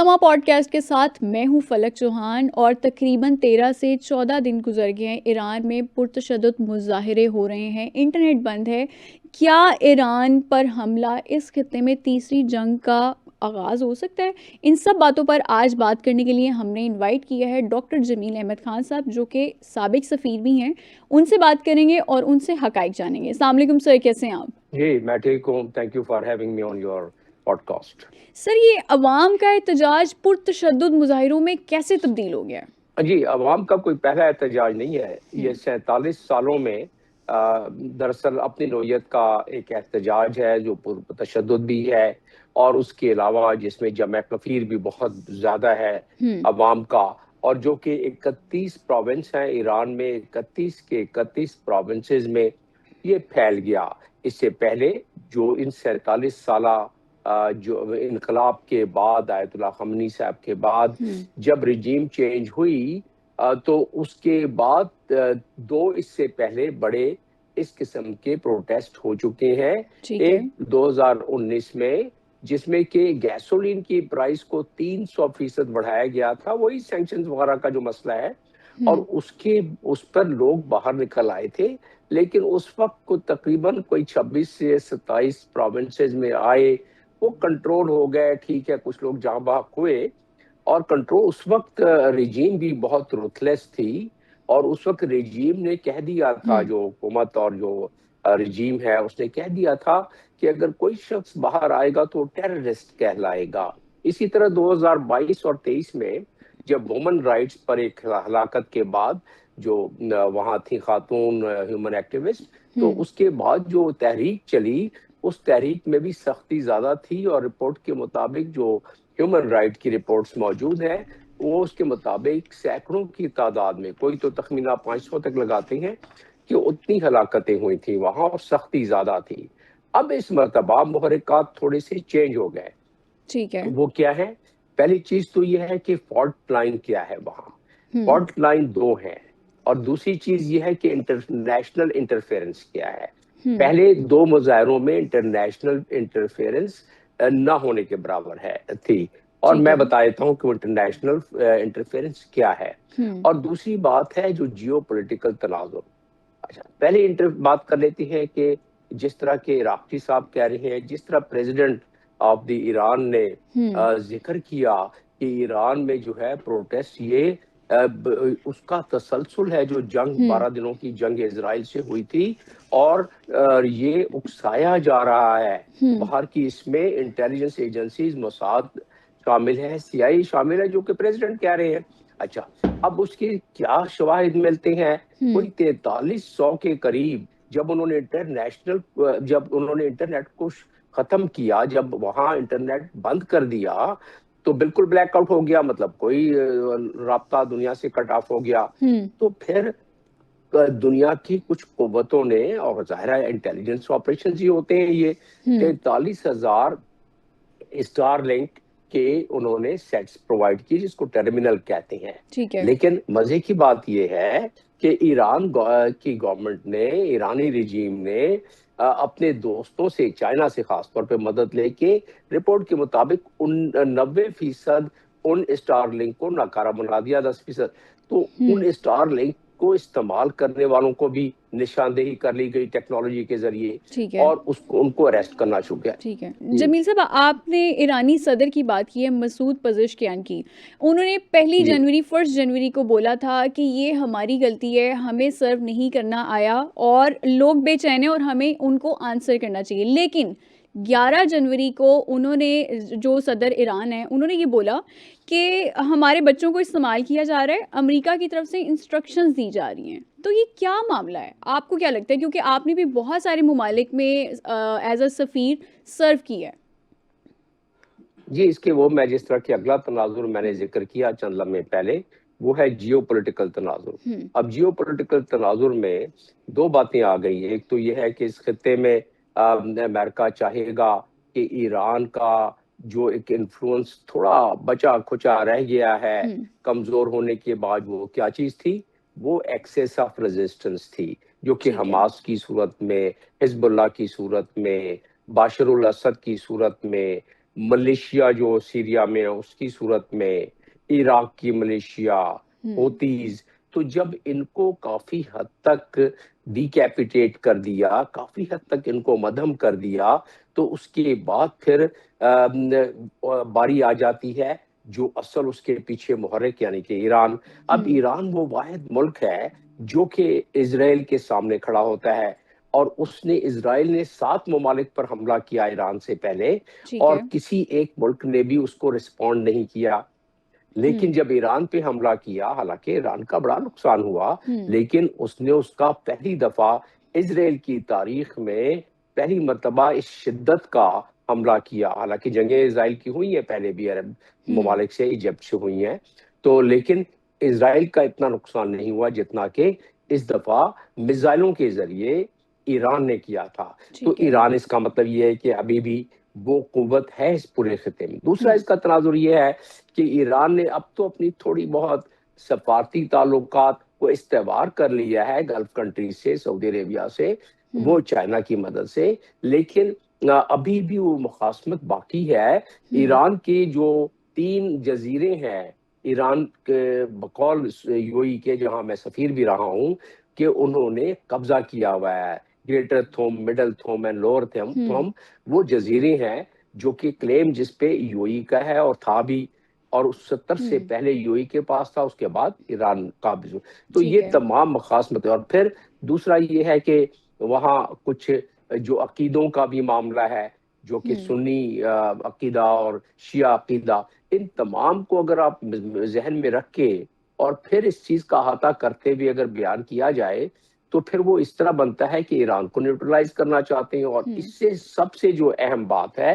سما پوڈکاسٹ کے ساتھ میں ہوں فلک چوہان، اور تقریباً 13 سے 14 دن گزر گئے ہیں۔ ایران میں پرتشدد مظاہرے ہو رہے ہیں، انٹرنیٹ بند ہے۔ کیا ایران پر حملہ اس خطے میں تیسری جنگ کا آغاز ہو سکتا ہے؟ ان سب باتوں پر آج بات کرنے کے لیے ہم نے انوائٹ کیا ہے ڈاکٹر جمیل احمد خان صاحب، جو کہ سابق سفیر بھی ہیں۔ ان سے بات کریں گے اور ان سے حقائق جانیں گے۔ السلام علیکم سر، کیسے ہیں آپ؟ جی میں ٹھیک ہوں، thank you for having me on your پوڈ کاسٹ۔ سر، یہ عوام کا احتجاج پرتشدد مظاہروں میں کیسے تبدیل ہو گیا؟ جی، عوام کا کوئی پہلا احتجاج نہیں ہے، یہ 47 سالوں میں دراصل اپنی نوعیت کا ایک احتجاج ہے جو پرتشدد بھی ہے، اور اس کے علاوہ جس میں جمع کثیر بھی بہت زیادہ ہے عوام کا، اور جو کہ 31 پروونس ہیں ایران میں، 31 کے 31 پروونسز میں یہ پھیل گیا۔ اس سے پہلے جو ان 47 سالہ جو انقلاب کے بعد، آیت اللہ خامنئی صاحب کے بعد جب رجیم چینج ہوئی، تو اس کے بعد اس سے پہلے بڑے اس قسم کے پروٹیسٹ ہو چکے ہیں۔ ایک 2019 میں، جس میں کہ گیسولین کی پرائس کو 300% بڑھایا گیا تھا، وہی سینکشنز وغیرہ کا جو مسئلہ ہے، اور اس پر لوگ باہر نکل آئے تھے، لیکن اس وقت کو تقریباً کوئی 26 سے 27 پروونسز میں آئے، وہ کنٹرول ہو گئے۔ ٹھیک ہے، کچھ لوگ جاں بحق ہوئے، اور کنٹرول اس وقت رجیم بھی بہت رuthless تھی، اور اس وقت رجیم نے کہہ دیا تھا، جو حکومت اور جو رجیم ہے اس نے کہہ دیا تھا کہ اگر کوئی شخص باہر آئے گا تو ٹیررسٹ کہلائے گا۔ اسی طرح 2022 اور 23 میں جب وومن رائٹس پر ایک ہلاکت کے بعد جو وہاں تھی خاتون ہیومن ایکٹیوسٹ، تو اس کے بعد جو تحریک چلی، اس تحریک میں بھی سختی زیادہ تھی، اور رپورٹ کے مطابق جو ہیومن رائٹ کی رپورٹس موجود ہیں، وہ اس کے مطابق سینکڑوں کی تعداد میں، کوئی تو تخمینہ 500 تک لگاتے ہیں کہ اتنی ہلاکتیں ہوئی تھیں وہاں، اور سختی زیادہ تھی۔ اب اس مرتبہ محرکات تھوڑے سے چینج ہو گئے۔ ٹھیک ہے، وہ کیا ہے؟ پہلی چیز تو یہ ہے کہ فالٹ لائن کیا ہے وہاں۔ فالٹ لائن 2 ہے، اور دوسری چیز یہ ہے کہ انٹرنیشنل انٹرفیئرنس کیا ہے۔ پہلے 2 مظاہروں میں انٹرنیشنل انٹرفیئرنس نہ ہونے کے برابر تھی، اور میں بتا دیتا ہوں کہ انٹرنیشنل انٹرفیئرنس کیا ہے۔ اور دوسری بات ہے جو جیو پولیٹیکل تناظر۔ اچھا، پہلے بات کر لیتے ہیں کہ جس طرح کے عراقی صاحب کہہ رہے ہیں، جس طرح پریزیڈنٹ آف دی ایران نے ذکر کیا کہ ایران میں جو ہے پروٹیسٹ، یہ اس کا تسلسل ہے جو جنگ 12 دنوں کی جنگ اسرائیل سے ہوئی تھی، اور یہ اکسایا جا رہا ہے باہر کی، اس میں انٹیلیجنس ایجنسیز، موساد شامل ہے، CIA شامل ہے، جو کہ پریزیڈنٹ کہہ رہے ہیں۔ اچھا، اب اس کی کیا شواہد ملتے ہیں؟ کوئی 4300 کے قریب، جب انہوں نے انٹرنیٹ کو ختم کیا، جب وہاں انٹرنیٹ بند کر دیا، تو بالکل بلیک آؤٹ ہو گیا، مطلب کوئی رابطہ دنیا سے کٹ آف ہو گیا۔ تو پھر دنیا کی کچھ قوتوں نے، اور ظاہر ہے انٹیلیجنس آپریشنز ہی ہوتے ہیں یہ، 43,000 اسٹار لنک کے انہوں نے سیٹس پرووائڈ کی، جس کو ٹرمینل کہتے ہیں۔ لیکن مزے کی بات یہ ہے کہ ایران کی گورنمنٹ نے، ایرانی رجیم نے اپنے دوستوں سے، چائنا سے خاص طور پہ مدد لے کے، رپورٹ کے مطابق 90% ان اسٹار لنک کو ناکارہ بنا دیا، 10%۔ تو ان اسٹار لنک کو استعمال کرنے والوں کو بھی نشاندہی کر لی گئی ٹیکنالوجی کے ذریعے، اور ان کو اریسٹ کرنا شروع کیا۔ ٹھیک ہے جمیل صاحب، آپ نے ایرانی صدر کی بات کی ہے، مسعود پزشکیان کی۔ انہوں نے 1 جنوری کو بولا تھا کہ یہ ہماری غلطی ہے، ہمیں سرو نہیں کرنا آیا، اور لوگ بے چین ہیں اور ہمیں ان کو آنسر کرنا چاہیے۔ لیکن 11 جنوری کو انہوں نے، جو صدر ایران ہیں، انہوں نے یہ بولا کہ ہمارے بچوں کو استعمال کیا جا رہا ہے، امریکہ کی طرف سے انسٹرکشنز دی جا رہی ہیں۔ تو یہ کیا معاملہ ہے؟ آپ کو کیا لگتا ہے؟ کیونکہ آپ نے بھی بہت سارے ممالک میں ایز اے سفیر سرو کی ہے۔ جی، اس کے میں جس طرح کہ اگلا تناظر میں نے ذکر کیا چند لمحے پہلے، وہ ہے جیو پولیٹیکل تناظر۔ اب جیو پولیٹیکل تناظر میں 2 باتیں آ گئی ہیں۔ ایک تو یہ ہے کہ اس خطے میں امریکہ چاہے گا کہ ایران کا جو ایک انفلوئنس تھوڑا بچا کھچا رہ گیا ہے کمزور ہونے کے بعد، وہ کیا چیز تھی؟ وہ ایکسیس آف ریزسٹنس تھی، جو کہ حماس کی صورت میں، حزب اللہ کی صورت میں، باشر الاسد کی صورت میں، ملیشیا جو سیریا میں ہے اس کی صورت میں، عراق کی ملیشیا، ہوتیز، تو جب ان کو کافی حد تک ڈیکیپیٹیٹ کر دیا، کافی حد تک ان کو مدھم کر دیا، تو اس کے بعد پھر باری آ جاتی ہے جو اصل اس کے پیچھے محرک یعنی کہ ایران۔ اب ایران وہ واحد ملک ہے جو کہ اسرائیل کے سامنے کھڑا ہوتا ہے، اور اس نے اسرائیل نے 7 ممالک پر حملہ کیا ایران سے پہلے، ٹھیک اور ہے۔ کسی ایک ملک نے بھی اس کو رسپونڈ نہیں کیا۔ لیکن جب ایران پہ حملہ کیا، حالانکہ ایران کا بڑا نقصان ہوا، لیکن اس نے اس کا پہلی دفعہ اسرائیل کی تاریخ میں پہلی مرتبہ اس شدت کا حملہ کیا۔ حالانکہ جنگیں اسرائیل کی ہوئی ہیں پہلے بھی عرب ممالک سے، ایجپٹ سے ہوئی ہیں، تو لیکن اسرائیل کا اتنا نقصان نہیں ہوا جتنا کہ اس دفعہ میزائلوں کے ذریعے ایران نے کیا تھا۔ تو ایران، اس کا مطلب یہ ہے کہ ابھی بھی وہ قوت ہے اس پورے خطے میں۔ دوسرا اس کا تناظر یہ ہے کہ ایران نے اب تو اپنی تھوڑی بہت سفارتی تعلقات کو استوار کر لیا ہے گلف کنٹریز سے، سعودی عربیہ سے، وہ چائنا کی مدد سے، لیکن ابھی بھی وہ مخاصمت باقی ہے۔ ایران کے جو 3 جزیرے ہیں، ایران کے بقول یو ای کے، جہاں میں سفیر بھی رہا ہوں، کہ انہوں نے قبضہ کیا ہوا ہے، گریٹر تھوم، مڈل تھوم اینڈ لوور تھوم، وہ جزیرے ہیں جو کہ کلیم جس پہ یو ای کا ہے اور تھا بھی، اور 70 سے پہلے یو ای کے پاس تھا، اس کے بعد ایران قابض ہو۔ تو یہ تمام مخاصمتیں، اور پھر دوسرا یہ ہے کہ وہاں کچھ جو عقیدوں کا بھی معاملہ ہے، جو کہ سنی عقیدہ اور شیعہ عقیدہ، ان تمام کو اگر آپ ذہن میں رکھ کے اور پھر اس چیز کا احاطہ کرتے ہوئے اگر بیان کیا جائے، تو پھر وہ اس طرح بنتا ہے کہ ایران کو نیوٹرلائز کرنا چاہتے ہیں۔ اور اس سے سب سے جو اہم بات ہے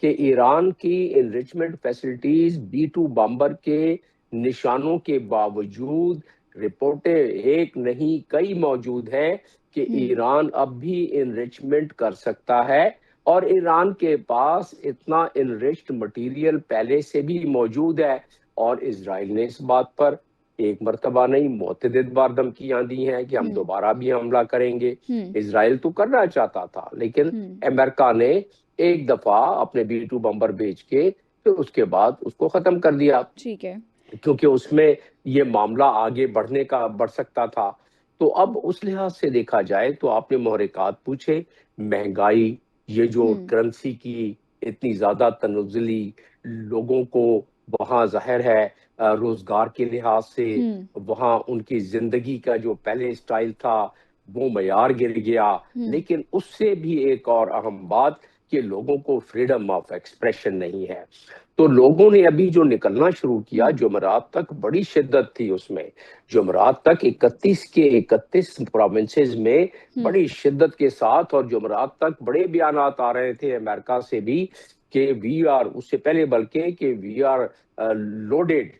کہ ایران کی انریچمنٹ فیسلٹیز B-2 بمبر کے نشانوں کے باوجود رپورٹیں ایک نہیں کئی موجود ہیں کہ ایران اب بھی انریچمنٹ کر سکتا ہے، اور ایران کے پاس اتنا انریچڈ مٹیریل پہلے سے بھی موجود ہے۔ اور اسرائیل نے اس بات پر ایک مرتبہ نہیں، متعدد بار دھمکیاں دی ہیں کہ ہم دوبارہ بھی حملہ کریں گے۔ اسرائیل تو کرنا چاہتا تھا، لیکن امریکہ نے ایک دفعہ اپنے B-2 بمبر بھیج کے پھر اس کے بعد اس کو ختم کر دیا، ٹھیک ہے، کیونکہ اس میں یہ معاملہ آگے بڑھ سکتا تھا۔ تو اب اس لحاظ سے دیکھا جائے تو آپ نے محرکات پوچھے، مہنگائی، یہ جو کرنسی کی اتنی زیادہ تنزلی، لوگوں کو وہاں ظاہر ہے روزگار کے لحاظ سے وہاں ان کی زندگی کا جو پہلے سٹائل تھا وہ معیار گر گیا، لیکن اس سے بھی ایک اور اہم بات کہ لوگوں کو فریڈم آف ایکسپریشن نہیں ہے۔ تو لوگوں نے ابھی جو نکلنا شروع کیا، جمعرات تک بڑی شدت تھی اس میں، جمعرات تک 31 کے 31 پروونسز میں بڑی شدت کے ساتھ، اور جمعرات تک بڑے بیانات آ رہے تھے امریکہ سے بھی کہ اس سے پہلے بلکہ کہ وی آر لوڈیڈ،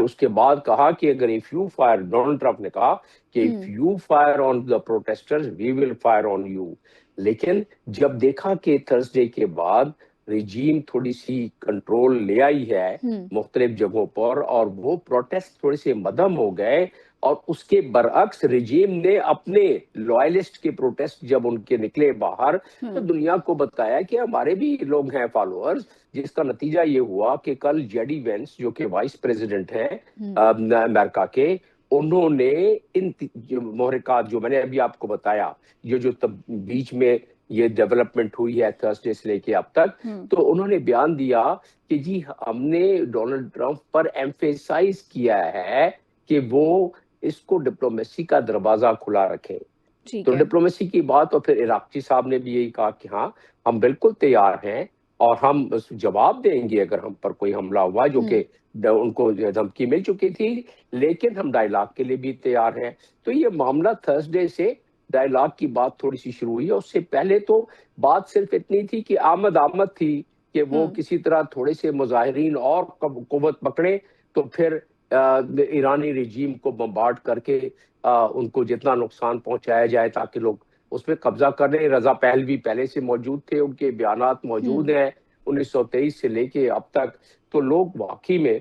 اس کے بعد کہا کہ اگر if you fire، Donald Trump نے کہا کہ if you fire on the protesters we will fire on you۔ لیکن جب دیکھا کہ تھرسڈے کے بعد رجیم تھوڑی سی کنٹرول لے آئی ہے مختلف جگہوں پر، اور وہ پروٹیسٹ تھوڑے سے مدھم ہو گئے، اور اس کے برعکس رجیم نے اپنے لوائلسٹ کے پروٹیسٹ جب ان کے نکلے باہر، تو دنیا کو بتایا کہ ہمارے بھی لوگ ہیں فالوورز، جس کا نتیجہ یہ ہوا کہ کل جے ڈی وینس جو کہ وائس پریزیڈنٹ ہیں امریکہ کے، انہوں نے ان محرکات جو میں نے ابھی آپ کو بتایا، یہ جو بیچ میں یہ ڈیولپمنٹ ہوئی ہے تھرسڈے سے لے کے اب تک، تو انہوں نے بیان دیا کہ جی ہم نے ڈونلڈ ٹرمپ پر ایمفیسائز کیا ہے کہ وہ اس کو ڈپلومیسی کا دروازہ کھلا رکھیں۔ تو ڈپلومیسی کی بات، اور پھر عراقچی صاحب نے بھی یہی کہا کہ ہاں ہم بالکل تیار ہیں، اور ہم جواب دیں گے اگر ہم پر کوئی حملہ ہوا، جو کہ ان کو دھمکی مل چکی تھی، لیکن ہم ڈائیلاگ کے لیے بھی تیار ہیں۔ تو یہ معاملہ تھرسڈے سے ڈائیلاگ کی بات تھوڑی سی شروع ہوئی ہے۔ اس سے پہلے تو بات صرف اتنی تھی کہ آمد تھی کہ وہ کسی طرح تھوڑے سے مظاہرین اور قوت پکڑے، تو پھر ایرانی رجیم کو بمبارڈ کر کے ان کو جتنا نقصان پہنچایا جائے تاکہ لوگ اس پہ قبضہ کر لیں۔ رضا پہلوی پہلے سے موجود تھے، ان کے بیانات موجود ہیں 1923 سے لے کے اب تک۔ تو لوگ واقعی میں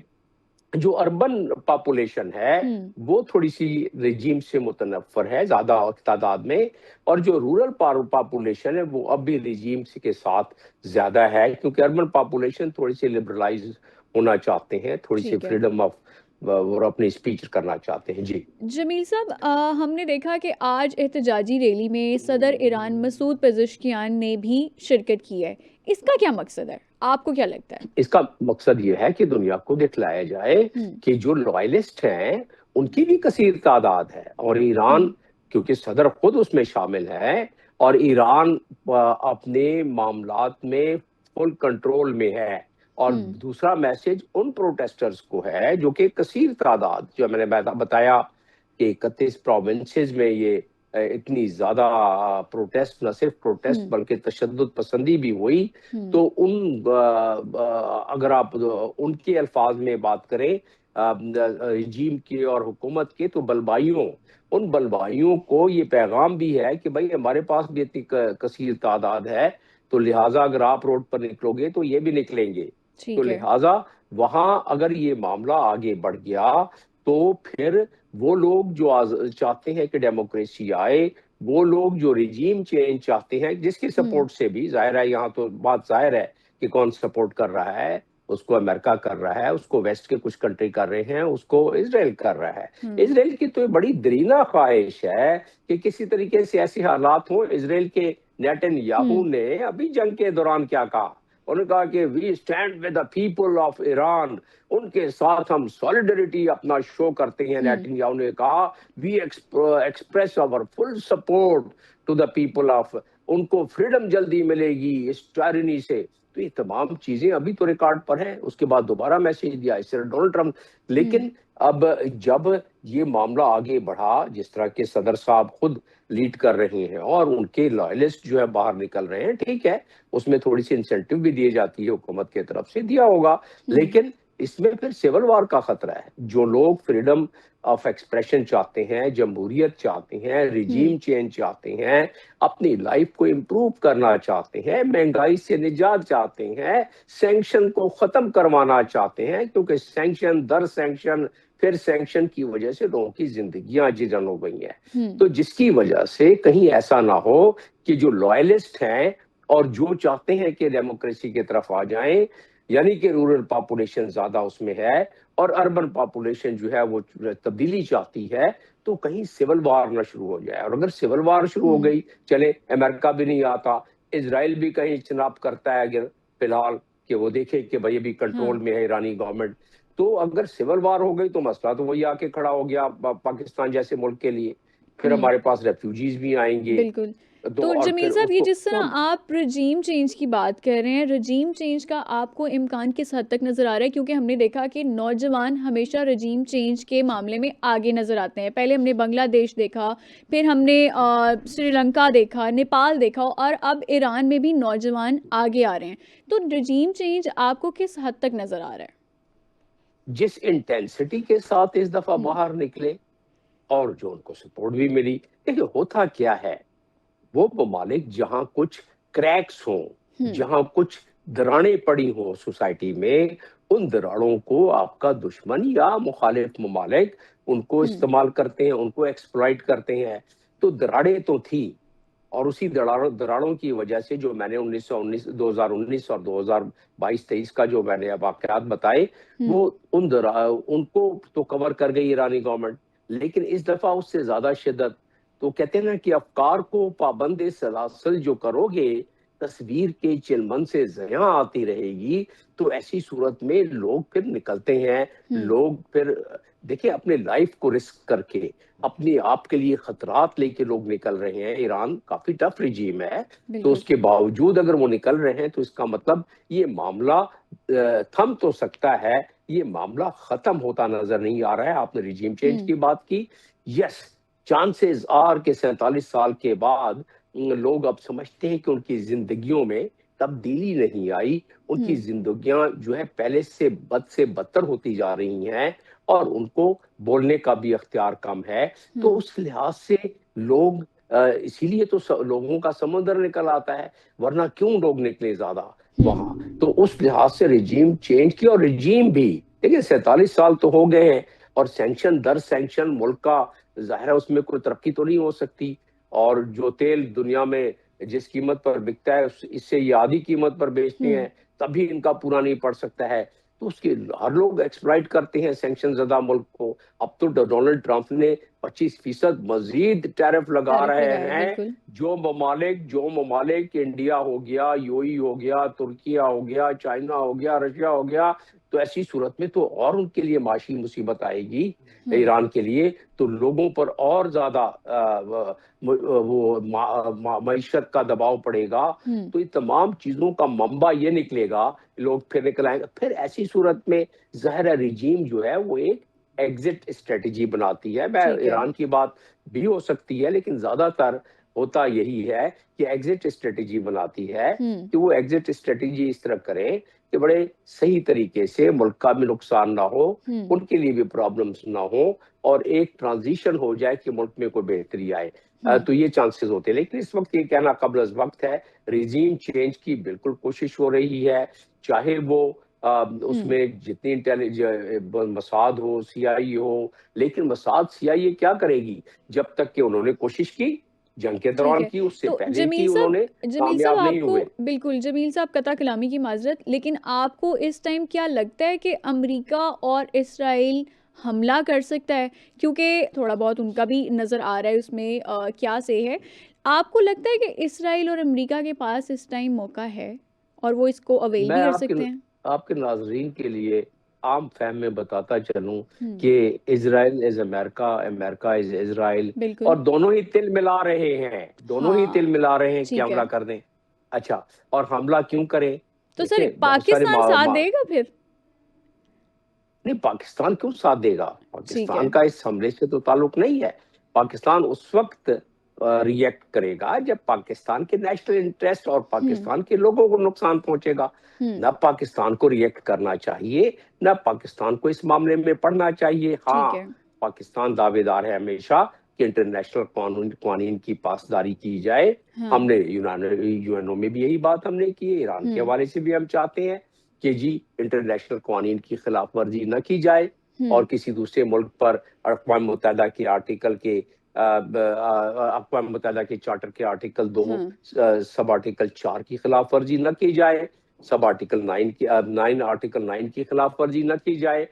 جو اربن پاپولیشن ہے وہ تھوڑی سی رجیم سے متنفر ہے زیادہ تعداد میں، اور جو رورل پاپولیشن ہے وہ اب بھی رجیم کے ساتھ زیادہ ہے، کیونکہ اربن پاپولیشن تھوڑی سی لبرلائز ہونا چاہتے ہیں، تھوڑی سی فریڈم آف اور اپنی اسپیچ کرنا چاہتے ہیں۔ جی جمیل صاحب، ہم نے دیکھا کہ آج احتجاجی ریلی میں صدر ایران مسعود پزشکیان نے بھی شرکت کی ہے، اس کا کیا مقصد ہے؟ آپ کو کیا لگتا ہے؟ اس کا مقصد یہ ہے کہ دنیا کو دکھلایا جائے کہ جو لوائلسٹ ہیں ان کی بھی کثیر تعداد ہے، اور ایران کیونکہ صدر خود اس میں شامل ہے، اور ایران اپنے معاملات میں فل کنٹرول میں ہے، اور دوسرا میسج ان پروٹیسٹرز کو ہے جو کہ کثیر تعداد، جو میں نے بتایا کہ 31 پروونسز میں یہ اتنی زیادہ پروٹیسٹ، نہ صرف پروٹیسٹ بلکہ تشدد پسندی بھی ہوئی، تو اگر آپ ان کے الفاظ میں بات کریں رجیم کے اور حکومت کے، تو ان بلبائیوں کو یہ پیغام بھی ہے کہ بھائی ہمارے پاس بھی اتنی کثیر تعداد ہے، تو لہٰذا اگر آپ روڈ پر نکلو گے تو یہ بھی نکلیں گے، تو لہٰذا وہاں اگر یہ معاملہ آگے بڑھ گیا تو پھر وہ لوگ جو چاہتے ہیں کہ ڈیموکریسی آئے، وہ لوگ جو رجیم چینج چاہتے ہیں، جس کی سپورٹ سے بھی ظاہر ہے، یہاں تو بات ظاہر ہے کہ کون سپورٹ کر رہا ہے، اس کو امریکہ کر رہا ہے، اس کو ویسٹ کے کچھ کنٹری کر رہے ہیں، اس کو اسرائیل کر رہا ہے۔ اسرائیل کی تو یہ بڑی درینہ خواہش ہے کہ کسی طریقے سے ایسی حالات ہوں۔ اسرائیل کے نیتن یاہو نے ابھی جنگ کے دوران کیا کہا؟ انہوں نے کہا کہ we stand with the people of Iran, ان کے ساتھ ہم سولیڈریٹی اپنا شو کرتے ہیں۔ نیتن یاہو نے کہا we express our full support to the people of, ان کو فریڈم جلدی ملے گی اس ٹائرنی سے۔ تو یہ تمام چیزیں ابھی تو ریکارڈ پر ہیں، اس کے بعد دوبارہ میسج دیا اس سے ڈونلڈ ٹرمپ۔ لیکن اب جب یہ معاملہ آگے بڑھا، جس طرح کے صدر صاحب خود لیڈ کر رہے ہیں اور ان کے لائلسٹ جو ہے باہر نکل رہے ہیں، ٹھیک ہے، اس میں تھوڑی سی انسینٹیو بھی دی جاتی ہے، حکومت کی طرف سے دیا ہوگا، لیکن اس میں پھر سول وار کا خطرہ ہے۔ جو لوگ فریڈم آف ایکسپریشن چاہتے ہیں، جمہوریت چاہتے ہیں، رجیم چینج چاہتے ہیں، اپنی لائف کو امپروو کرنا چاہتے ہیں، مہنگائی سے نجات چاہتے ہیں، سینکشن کو ختم کروانا چاہتے ہیں، کیونکہ سینکشن در سینکشن پھر سینکشن کی وجہ سے لوگوں کی زندگیاں جیرن ہو گئی ہیں، تو جس کی وجہ سے کہیں ایسا نہ ہو کہ جو لوائلسٹ ہیں اور جو چاہتے ہیں کہ ڈیموکریسی کی طرف آ جائیں، یعنی کہ رورل پاپولیشن زیادہ اس میں ہے اور اربن پاپولیشن جو ہے وہ تبدیلی چاہتی ہے، تو کہیں سول وار نہ شروع ہو جائے۔ اور اگر سول وار شروع ہو گئی، چلے امریکہ بھی نہیں آتا، اسرائیل بھی کہیں اجتناب کرتا ہے اگر فی الحال کہ وہ دیکھے کہ بھائی ابھی کنٹرول میں ہے ایرانی گورنمنٹ، تو اگر سول وار ہو گئی تو مسئلہ تو وہی آ کے کھڑا ہو گیا پاکستان جیسے ملک کے لیے، پھر ہمارے پاس ریفیوجیز بھی آئیں گے۔ بالکل۔ تو جمیل صاحب، یہ جس طرح آپ رجیم چینج کی بات کر رہے ہیں، رجیم چینج کا آپ کو امکان کس حد تک نظر آ رہا ہے؟ کیونکہ ہم نے دیکھا کہ نوجوان ہمیشہ رجیم چینج کے معاملے میں آگے نظر آتے ہیں۔ پہلے ہم نے بنگلہ دیش دیکھا، پھر ہم نے سری لنکا دیکھا، نیپال دیکھا، اور اب ایران میں بھی نوجوان آگے آ رہے ہیں۔ تو رجیم چینج آپ کو کس حد تک نظر آ رہا ہے؟ جس انٹینسٹی کے ساتھ اس دفعہ باہر نکلے اور جو ان کو سپورٹ بھی ملی، دیکھیں ہوتا کیا ہے، وہ ممالک جہاں کچھ کریکس ہوں، جہاں کچھ دراڑیں پڑی ہوں سوسائٹی میں، ان دراڑوں کو آپ کا دشمن یا مخالف ممالک ان کو استعمال کرتے ہیں، ان کو ایکسپلائٹ کرتے ہیں۔ تو دراڑیں تو تھی، اور اسی دراڑوں کی وجہ سے جو میں نے 2019 اور 2022-23 کا جو میں نے واقعات بتائے، وہ ان کو تو کور کر گئی ایرانی گورنمنٹ، لیکن اس دفعہ اس سے زیادہ شدت، تو کہتے ہیں نا کہ افکار کو پابند سلاسل جو کرو گے، تصویر کے چلمن سے زیاں آتی رہے گی، تو ایسی صورت میں لوگ پھر نکلتے ہیں، لوگ پھر دیکھیں اپنے لائف کو رسک کر کے، اپنے آپ کے لیے خطرات لے کے لوگ نکل رہے ہیں۔ ایران کافی ٹف رجیم ہے، تو اس کے باوجود اگر وہ نکل رہے ہیں تو اس کا مطلب یہ معاملہ تھم تو سکتا ہے، یہ معاملہ ختم ہوتا نظر نہیں آ رہا ہے۔ آپ نے رجیم چینج کی بات کی، یس، چانسز آر کہ 47 سال کے بعد لوگ اب سمجھتے ہیں کہ ان کی زندگیوں میں تبدیلی نہیں آئی، ان کی زندگیاں جو ہے پہلے سے بدتر ہوتی جا رہی ہیں، اور ان کو بولنے کا بھی اختیار کم ہے۔ تو اس لحاظ سے لوگ اسی لیے تو لوگوں کا سمندر نکل آتا ہے، ورنہ کیوں لوگ نکلے زیادہ وہاں؟ تو اس لحاظ سے رجیم چینج کی، اور رجیم بھی دیکھیں 47 سال تو ہو گئے ہیں، اور سینکشن در سینکشن ملک کا ظاہر ہے اس میں کوئی ترقی تو نہیں ہو سکتی، اور جو تیل دنیا میں جس قیمت پر بکتا ہے اس سے یہ آدھی قیمت پر بیچتے ہیں، تب بھی ان کا پورا نہیں پڑ سکتا ہے، تو اس کے ہر لوگ ایکسپلائٹ کرتے ہیں سینکشن زدہ ملک کو۔ اب تو ڈونلڈ ٹرمپ نے 25% مزید ٹیرف لگا تعارف رہے لگایا ہیں۔ بالکل۔ جو ممالک انڈیا ہو گیا، یو ای ہو گیا، ترکیہ ہو گیا، چائنا ہو گیا، رشیا ہو گیا، تو ایسی صورت میں تو اور ان کے لیے معاشی مصیبت آئے گی ایران کے لیے، تو لوگوں پر اور زیادہ وہ معیشت کا دباؤ پڑے گا، تو یہ تمام چیزوں کا منبع یہ نکلے گا، لوگ پھر نکل آئیں گے۔ پھر ایسی صورت میں ظاہر رجیم جو ہے وہ ایک ایگزٹ اسٹریٹجی بناتی ہے۔ میں ٹھیک ہے۔ ایران کی بات بھی ہو سکتی ہے، لیکن زیادہ تر ہوتا یہی ہے کہ ایگزٹ اسٹریٹجی بناتی ہے، کہ وہ ایگزٹ اسٹریٹجی اس طرح کریں کہ بڑے صحیح طریقے سے ملک کا بھی نقصان نہ ہو، ان کے لیے بھی پرابلمز نہ ہو، اور ایک ٹرانزیشن ہو جائے کہ ملک میں کوئی بہتری آئے، تو یہ چانسز ہوتے ہیں۔ لیکن اس وقت یہ کہنا قبل از وقت ہے، ریزیم چینج کی بالکل کوشش ہو رہی ہے، چاہے وہ اس میں جتنی مساد ہو، سی آئی ہو، لیکن مساد سی آئی کیا کرے گی جب تک کہ انہوں نے کوشش کی جنگ کے ٹھیک دوران ہے۔ کی، اس سے تو پہلے کی انہوں نے جمیل صاحب کامیاب نہیں آپ کو ہوئے۔ بالکل، جمیل صاحب قطع کلامی کی معذرت، لیکن آپ کو اس ٹائم کیا لگتا ہے کہ امریکہ اور اسرائیل حملہ کر سکتا ہے؟ کیونکہ تھوڑا بہت ان کا بھی نظر آ رہا ہے اس میں کیا سے ہے۔ آپ کو لگتا ہے کہ اسرائیل اور امریکہ کے پاس اس ٹائم موقع ہے اور وہ اس کو اویل بھی میں کر سکتے ہیں؟ آپ کے ناظرین کے لیے عام فہم میں بتاتا چلوں کہ اسرائیل از امریکہ، امریکہ از اسرائیل، بالکل۔ اور دونوں ہی تل ملا رہے ہیں، دونوں ہی ہاں تل ملا رہے ہیں کہ ٹھیک ہے۔ حملہ کر دیں۔ اچھا، اور حملہ کیوں کریں؟ تو سر دیکھیں بہت سارے پاکستان ساتھ دے گا پھر؟ نہیں، پاکستان کیوں ساتھ دے گا؟ ٹھیک ہے۔ پاکستان کا اس حملے سے تو تعلق نہیں ہے۔ پاکستان اس وقت ری ایکٹ کرے گا جب پاکستان کے نیشنل انٹرسٹ اور پاکستان کے لوگوں کو نقصان پہنچے گا۔ نہ پاکستان کو ری ایکٹ کرنا چاہیے، نہ پاکستان کو اس معاملے میں پڑھنا چاہیے۔ ہاں، ٹھیک ہے۔ پاکستان دعوے دار ہے ہمیشہ کہ انٹرنیشنل قوانین کی پاسداری کی جائے۔ ہم نے یو این او میں بھی یہی بات ہم نے کی ہے، ایران کے حوالے سے بھی ہم چاہتے ہیں کہ جی انٹرنیشنل قوانین کی خلاف ورزی نہ کی جائے، اور کسی دوسرے ملک پر اقوام متحدہ کے اقوام متحدہ کے چارٹر کے آرٹیکل 2 سب آرٹیکل 4 کی خلاف ورزی نہ کی جائے، سب آرٹیکل 9 کی خلاف ورزی نہ کی جائے،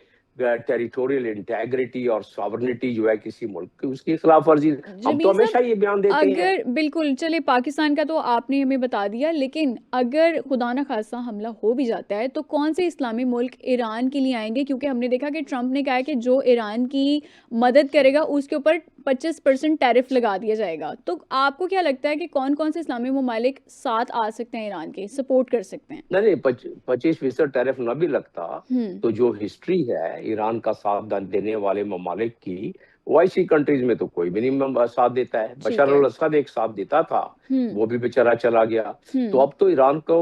ٹیریٹوریل انٹیگریٹی اور ساورنٹی جو ہے کسی ملک کی، اس کی خلاف ورزی، ہم تو جمیل ہمیشہ صاحب یہ بیان دیتے ہیں۔ اگر بالکل چلے پاکستان کا تو آپ نے ہمیں بتا دیا، لیکن اگر خدا نہ خواستہ حملہ ہو بھی جاتا ہے تو کون سے اسلامی ملک ایران کے لیے آئیں گے؟ کیونکہ ہم نے دیکھا کہ ٹرمپ نے کہا ہے کہ جو ایران کی مدد کرے گا اس کے اوپر 25% ٹیرف لگا دیا جائے گا۔ تو آپ کو کیا لگتا ہے کہ کون کون سے اسلامی ممالک ساتھ آ سکتے ہیں، ایران کے سپورٹ کر سکتے ہیں؟ نہیں، 25% ٹیرف نہ بھی لگتا تو جو ہسٹری ہے ایران کا ساتھ دینے والے ممالک کی، OIC کنٹریز میں تو کوئی بھی نہیں ساتھ دیتا ہے۔ بشار الاسد ایک ساتھ دیتا تھا، وہ بھی بیچارہ چلا گیا۔ تو اب تو ایران کو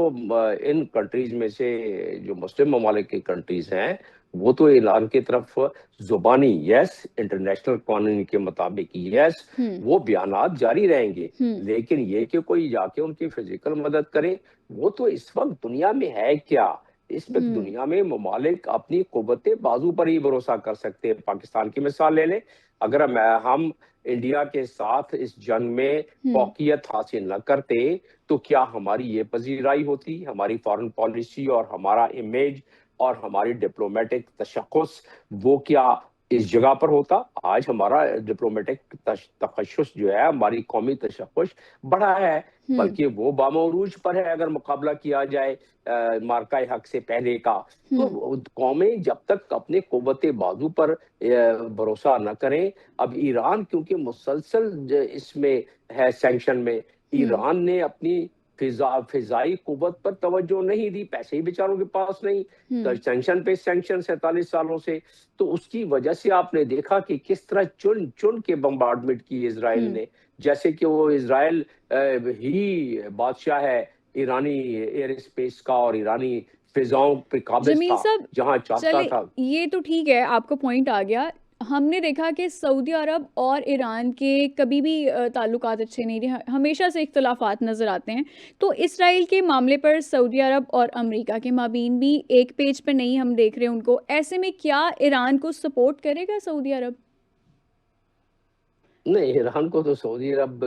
ان کنٹریز میں سے جو مسلم ممالک کی کنٹریز ہیں، وہ تو ایران کی طرف زبانی یس، انٹرنیشنل قانون کے مطابق یس، وہ بیانات جاری رہیں گے، لیکن یہ کہ کوئی جا کے ان کی فزیکل مدد کرے، وہ تو اس وقت دنیا میں ہے کیا؟ اس وقت دنیا میں ممالک اپنی قوت بازو پر ہی بھروسہ کر سکتے ہیں۔ پاکستان کی مثال لے لیں، اگر ہم انڈیا کے ساتھ اس جنگ میں فوقیت حاصل نہ کرتے تو کیا ہماری یہ پذیرائی ہوتی؟ ہماری فارن پالیسی اور ہمارا امیج اور ہماری ڈپلومیٹک تشخص وہ کیا اس جگہ پر ہوتا؟ آج ہمارا ڈپلومیٹک تخصص جو ہے، ہماری قومی تشخص بڑا ہے، بلکہ وہ بامعروج پر ہے اگر مقابلہ کیا جائے مارکہ حق سے پہلے کا۔ تو قومیں جب تک اپنے قوت بازو پر بھروسہ نہ کریں، اب ایران کیونکہ مسلسل اس میں ہے سینکشن میں، ایران نے اپنی فضائی قوت پر توجہ نہیں دی، پیسے ہی بیچاروں کے پاس نہیں، سینکشن پہ سینکشن 47 سالوں سے، تو اس کی وجہ سے آپ نے دیکھا کہ کس طرح چن چن کے بمبارڈمنٹ کی اسرائیل نے، جیسے کہ وہ اسرائیل ہی بادشاہ ہے ایرانی ایئر اسپیس کا اور ایرانی فضاؤں پہ قابض جمیل تھا صاحب جہاں چاہتا چلے تھا۔ یہ تو ٹھیک ہے، آپ کا پوائنٹ آ گیا، ہم نے دیکھا کہ سعودی عرب اور ایران کے کبھی بھی تعلقات اچھے نہیں رہے، ہمیشہ سے اختلافات نظر آتے ہیں، تو اسرائیل کے معاملے پر سعودی عرب اور امریکہ کے مابین بھی ایک پیج پہ نہیں ہم دیکھ رہے ان کو، ایسے میں کیا ایران کو سپورٹ کرے گا سعودی عرب؟ نہیں، ایران کو تو سعودی عرب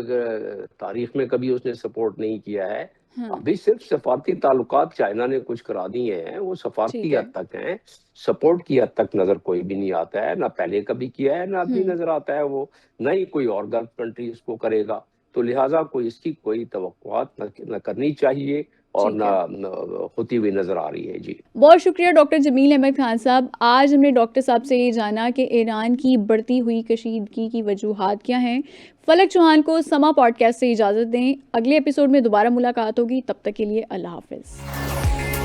تاریخ میں کبھی اس نے سپورٹ نہیں کیا ہے. ہاں ابھی صرف سفارتی تعلقات چائنا نے کچھ کرا دیے ہیں، وہ ٹھیک سفارتی ہے. حد تک ہیں. سپورٹ کی حد تک نظر کوئی بھی نہیں آتا ہے، نہ پہلے کبھی کیا ہے، نہ ابھی ہوں نظر آتا ہے وہ. نہ ہی کوئی اور گلف کنٹری اس کو کرے گا. تو لہٰذا کوئی اس کی کوئی توقعات نہ کرنی چاہیے، اور ٹھیک ہے. نہ ہوتی ہوئی نظر آ رہی ہے. جی بہت شکریہ ڈاکٹر جمیل احمد خان صاحب. آج ہم نے ڈاکٹر صاحب سے یہ جانا کہ ایران کی بڑھتی ہوئی کشیدگی کی وجوہات کیا ہیں. فلک چوہان کو سما پوڈ کاسٹ سے اجازت دیں، اگلے ایپیسوڈ میں دوبارہ ملاقات ہوگی، تب تک کے لیے اللہ حافظ.